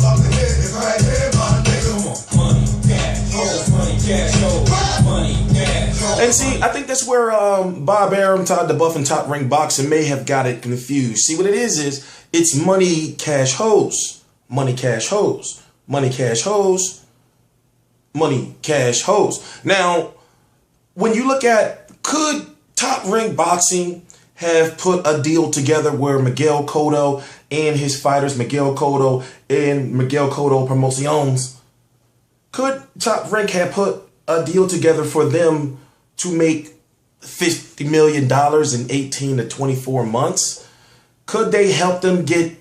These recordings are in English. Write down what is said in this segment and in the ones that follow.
off the head, it's right here, my nigga. Money, cash, hoes, money, cash, hoes, money, cash, hoes. And see, I think that's where Bob Arum, Todd DeBuff, and Top Rank Boxing may have got it confused. See, what it is it's money, cash, hoes. Money, cash, hoes. Money, cash, hoes. Money, cash, hoes. Now, when you look at, could Top Rank Boxing have put a deal together where Miguel Cotto and his fighters, Miguel Cotto and Miguel Cotto Promociones, could Top Rank have put a deal together for them to make $50 million in 18 to 24 months? Could they help them get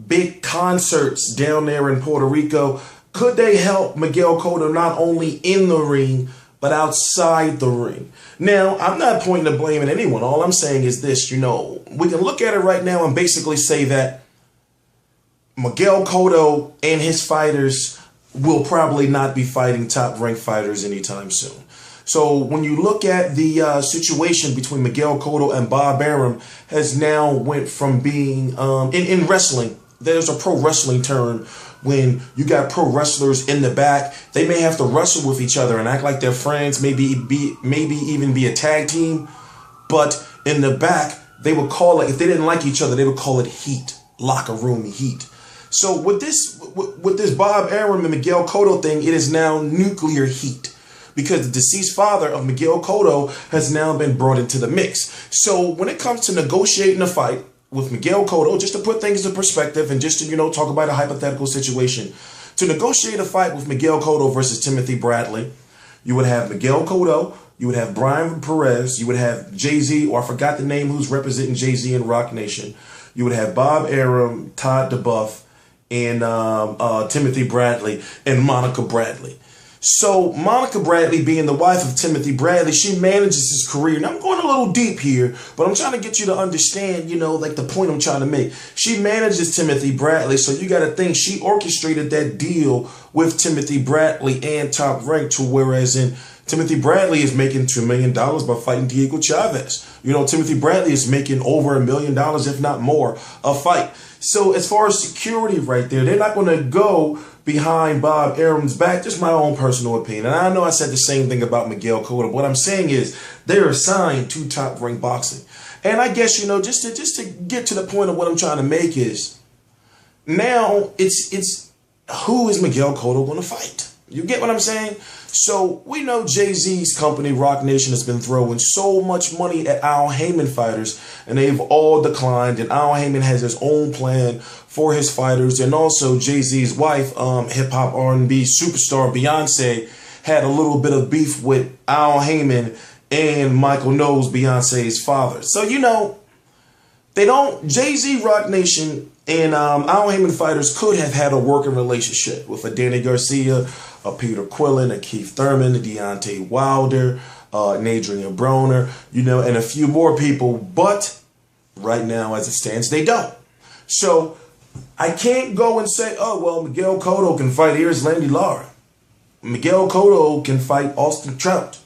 big concerts down there in Puerto Rico? Could they help Miguel Cotto not only in the ring, but outside the ring? Now, I'm not pointing the blame at anyone. All I'm saying is this, we can look at it right now and basically say that Miguel Cotto and his fighters will probably not be fighting top-ranked fighters anytime soon. So when you look at the situation between Miguel Cotto and Bob Arum has now went from being, in wrestling, there's a pro wrestling term when you got pro wrestlers in the back. They may have to wrestle with each other and act like they're friends, maybe even be a tag team. But in the back, they would call it, if they didn't like each other, they would call it heat, locker room heat. So with this Bob Arum and Miguel Cotto thing, it is now nuclear heat, because the deceased father of Miguel Cotto has now been brought into the mix. So when it comes to negotiating a fight with Miguel Cotto, just to put things in perspective and just to, talk about a hypothetical situation, to negotiate a fight with Miguel Cotto versus Timothy Bradley, you would have Miguel Cotto, you would have Brian Perez, you would have Jay-Z, or I forgot the name who's representing Jay-Z in Rock Nation. You would have Bob Arum, Todd DeBuff, and Timothy Bradley, and Monica Bradley. So Monica Bradley, being the wife of Timothy Bradley, she manages his career. Now I'm going a little deep here, but I'm trying to get you to understand, like the point I'm trying to make. She manages Timothy Bradley, so you got to think she orchestrated that deal with Timothy Bradley and Top Rank, to whereas in Timothy Bradley is making $2 million by fighting Diego Chavez. Timothy Bradley is making over $1 million, if not more, a fight. So as far as security right there, they're not going to go behind Bob Arum's back. Just my own personal opinion. And I know I said the same thing about Miguel Cotto. What I'm saying is they're assigned to Top Rank Boxing. And I guess, just to get to the point of what I'm trying to make is, now it's who is Miguel Cotto going to fight? You get what I'm saying? So we know Jay-Z's company, Rock Nation, has been throwing so much money at Al Heyman fighters, and they've all declined. And Al Heyman has his own plan for his fighters. And also Jay-Z's wife, hip-hop R&B superstar Beyonce, had a little bit of beef with Al Heyman and Michael Knowles, Beyonce's father. So, Jay-Z, Rock Nation, and Al Heyman fighters could have had a working relationship with a Danny Garcia, a Peter Quillen, a Keith Thurman, a Deontay Wilder, an Adrian Broner, and a few more people. But right now, as it stands, they don't. So I can't go and say, oh, well, Miguel Cotto can fight. Here's Landy Lara. Miguel Cotto can fight Austin Trout.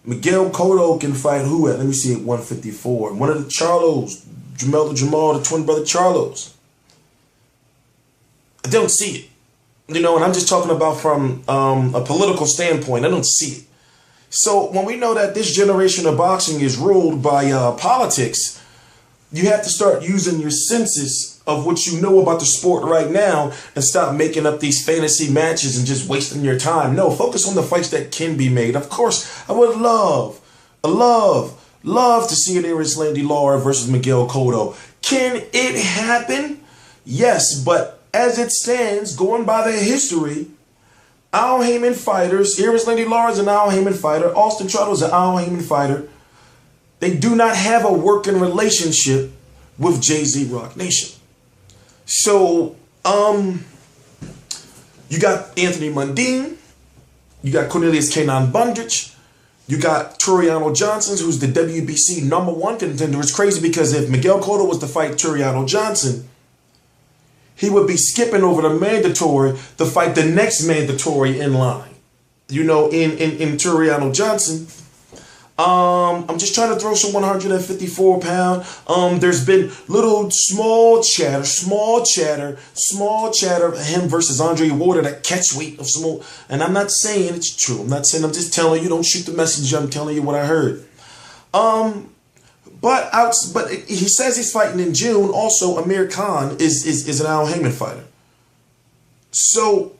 Miguel Cotto can fight who at? Let me see, at 154. One of the Charlos, Jamal the twin brother Charlos. I don't see it. And I'm just talking about from a political standpoint. I don't see it. So when we know that this generation of boxing is ruled by politics, you have to start using your senses of what you know about the sport right now and stop making up these fantasy matches and just wasting your time. No, focus on the fights that can be made. Of course, I would love to see an Aries Landy Lara versus Miguel Cotto. Can it happen? Yes, but as it stands, going by the history, Al Heyman fighters, Aries Landy Lara is an Al Heyman fighter, Austin Trout is an Al Heyman fighter. They do not have a working relationship with Jay-Z Rock Nation. So, you got Anthony Mundine, you got Cornelius K9 Bundrich, you got Turiano Johnson, who's the WBC #1 contender. It's crazy because if Miguel Cotto was to fight Turiano Johnson, he would be skipping over the mandatory to fight the next mandatory in line. In Turiano Johnson, I'm just trying to throw some 154 pound. There's been little small chatter, him versus Andre Ward at a catch weight of small. And I'm not saying it's true. I'm just telling you, don't shoot the messenger. I'm telling you what I heard. But he says he's fighting in June. Also, Amir Khan is an Al Heyman fighter. So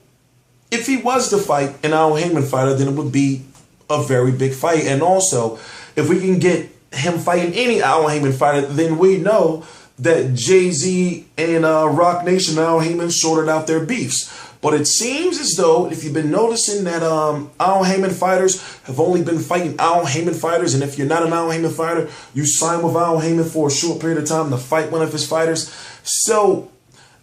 if he was to fight an Al Heyman fighter, then it would be a very big fight. And also, if we can get him fighting any Al Heyman fighter, then we know that Jay-Z and Rock Nation and Al Heyman sorted out their beefs. But it seems as though, if you've been noticing that Al Heyman fighters have only been fighting Al Heyman fighters, and if you're not an Al Heyman fighter, you sign with Al Heyman for a short period of time to fight one of his fighters. So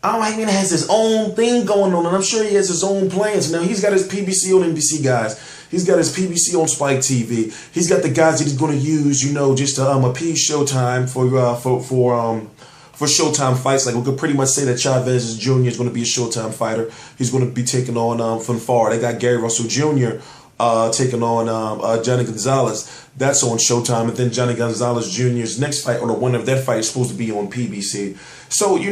Al Heyman has his own thing going on, and I'm sure he has his own plans. Now, he's got his PBC on NBC guys. He's got his PBC on Spike TV. He's got the guys that he's going to use, just to appease Showtime for Showtime fights. Like, we could pretty much say that Chavez Jr. is going to be a Showtime fighter. He's going to be taking on from far. They got Gary Russell Jr. Taking on Johnny Gonzalez. That's on Showtime. And then Johnny Gonzalez Jr.'s next fight, or the winner of that fight, is supposed to be on PBC. So, you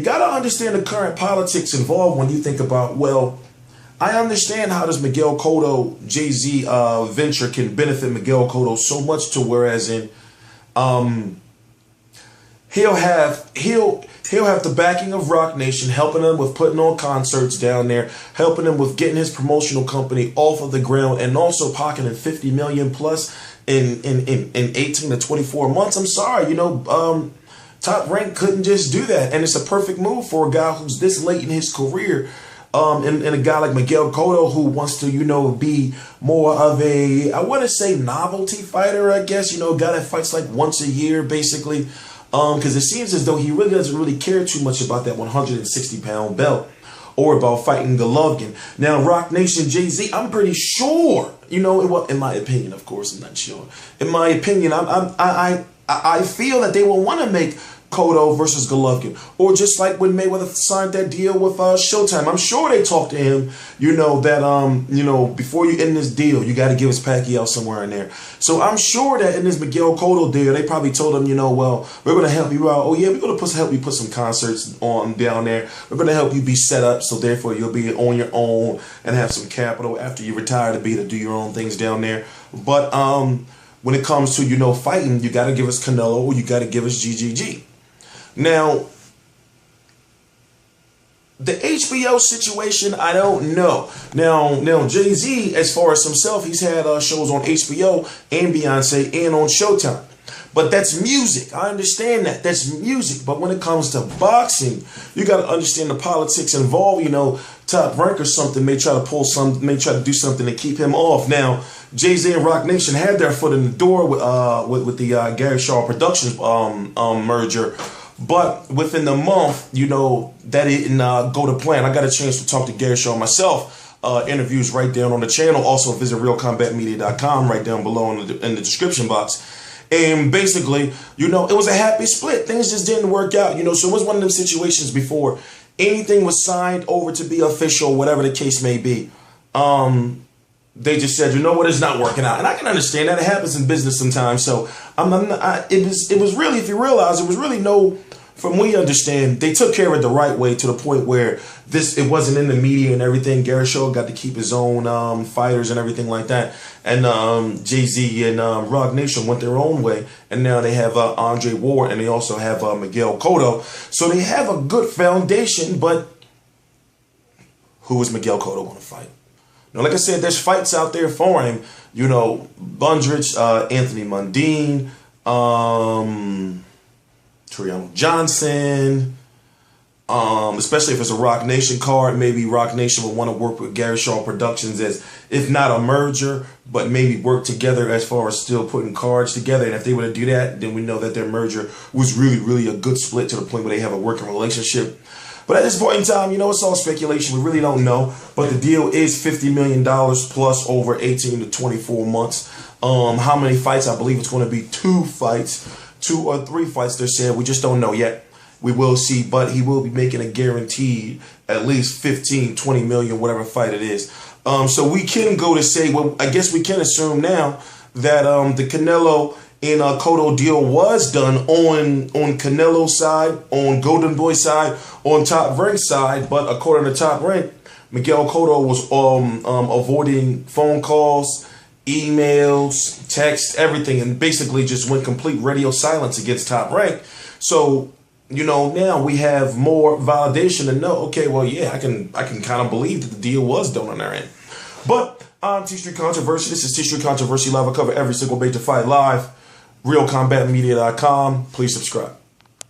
got to understand the current politics involved when you think about, well, I understand how this Miguel Cotto Jay-Z venture can benefit Miguel Cotto so much to whereas in he'll have the backing of Rock Nation, helping him with putting on concerts down there, helping him with getting his promotional company off of the ground, and also pocketing $50 million plus in 18 to 24 months. I'm sorry, Top Rank couldn't just do that, and it's a perfect move for a guy who's this late in his career. And a guy like Miguel Cotto, who wants to, be more of a, I want to say, novelty fighter, I guess, a guy that fights like once a year, basically, because it seems as though he really doesn't really care too much about that 160-pound belt or about fighting Golovkin. Now, Rock Nation, Jay-Z, I'm pretty sure, in my opinion, of course, I'm not sure. In my opinion, I feel that they will want to make Cotto versus Golovkin, or just like when Mayweather signed that deal with Showtime. I'm sure they talked to him, that before you end this deal, you got to give us Pacquiao somewhere in there. So I'm sure that in this Miguel Cotto deal, they probably told him, well, we're going to help you out. Oh yeah, we're going to help you put some concerts on down there. We're going to help you be set up, so therefore you'll be on your own and have some capital after you retire to do your own things down there. But when it comes to fighting, you got to give us Canelo, or you got to give us GGG. Now, the HBO situation, I don't know. Now Jay-Z, as far as himself, he's had shows on HBO and Beyonce and on Showtime. But that's music. I understand that. That's music. But when it comes to boxing, you got to understand the politics involved. Top Rank or something may try to do something to keep him off. Now, Jay-Z and Rock Nation had their foot in the door with the Gary Shaw Productions merger. But within the month, that didn't go to plan. I got a chance to talk to Gary Shaw myself. Interviews right down on the channel. Also visit realcombatmedia.com right down below in the description box. And basically, it was a happy split. Things just didn't work out. So it was one of them situations before anything was signed over to be official, whatever the case may be. They just said, it's not working out. And I can understand that. It happens in business sometimes. So it was really, if you realize, it was really from what we understand, they took care of it the right way to the point where it wasn't in the media and everything. Gary Shaw got to keep his own fighters and everything like that. And Jay-Z and Rock Nation went their own way. And now they have Andre Ward, and they also have Miguel Cotto. So they have a good foundation, but who is Miguel Cotto going to fight? Now, like I said, there's fights out there for him. Bundrich, Anthony Mundine, Triano Johnson, especially if it's a Rock Nation card. Maybe Rock Nation would want to work with Gary Shaw Productions as, if not a merger, but maybe work together as far as still putting cards together. And if they were to do that, then we know that their merger was really, really a good split to the point where they have a working relationship. But at this point in time, it's all speculation. We really don't know. But the deal is $50 million plus over 18 to 24 months. How many fights? I believe it's going to be 2 or 3 fights, they're saying. We just don't know yet. We will see. But he will be making a guaranteed at least 15, 20 million, whatever fight it is. So we can go to say, well, I guess we can assume now that the Canelo and Cotto deal was done on Canelo's side, on Golden Boy side, on Top Rank side, but according to Top Rank, Miguel Cotto was avoiding phone calls, emails, text, everything, and basically just went complete radio silence against Top Rank. So, you know, now we have more validation to know, okay, well, yeah, I can kind of believe that the deal was done on their end. But I'm T Street Controversy. This is T Street Controversy Live. I cover every single major fight live. RealCombatMedia.com. Please subscribe.